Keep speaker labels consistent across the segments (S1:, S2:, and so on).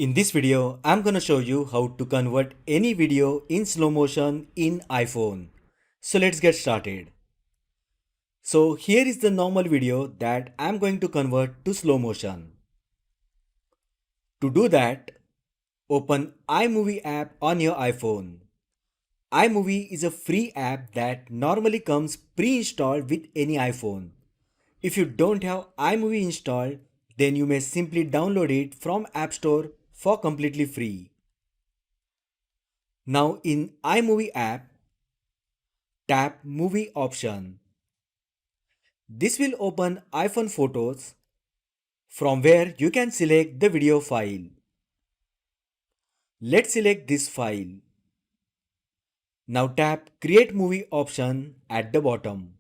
S1: In this video, I'm gonna show you how to convert any video in slow motion in iPhone. So let's get started. So here is the normal video that I'm going to convert to slow motion. To do that, open iMovie app on your iPhone. iMovie is a free app that normally comes pre-installed with any iPhone. If you don't have iMovie installed, then you may simply download it from App Store for completely free. Now in iMovie app, tap Movie option. This will open iPhone photos from where you can select the video file. Let's select this file. Now tap Create Movie option at the bottom.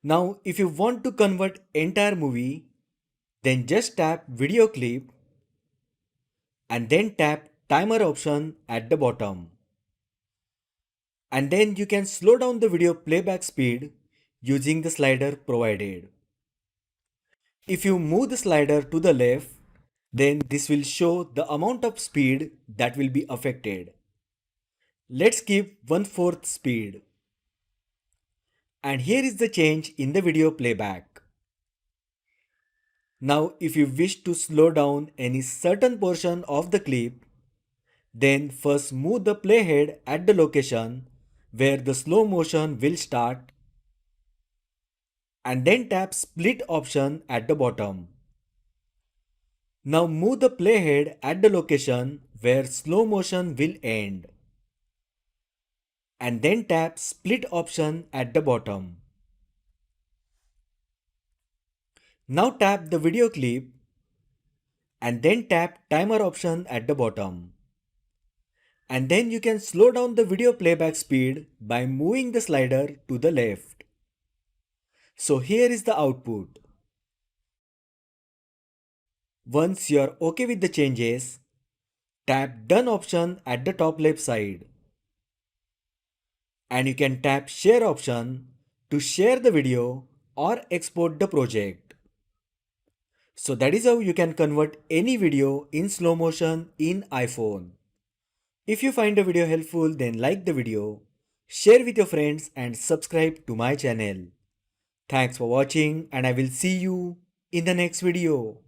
S1: Now if you want to convert entire movie, then just tap Video Clip and then tap Timer option at the bottom. And then you can slow down the video playback speed using the slider provided. If you move the slider to the left, then this will show the amount of speed that will be affected. Let's keep 1/4 speed. And here is the change in the video playback. Now if you wish to slow down any certain portion of the clip, then first move the playhead at the location where the slow motion will start and then tap split option at the bottom. Now move the playhead at the location where slow motion will end and then tap split option at the bottom. Now tap the video clip and then tap timer option at the bottom. And then you can slow down the video playback speed by moving the slider to the left. So here is the output. Once you are okay with the changes, tap done option at the top left side. And you can tap share option to share the video or export the project. So that is how you can convert any video in slow motion in iPhone. If you find the video helpful, then like the video, share with your friends and subscribe to my channel. Thanks for watching and I will see you in the next video.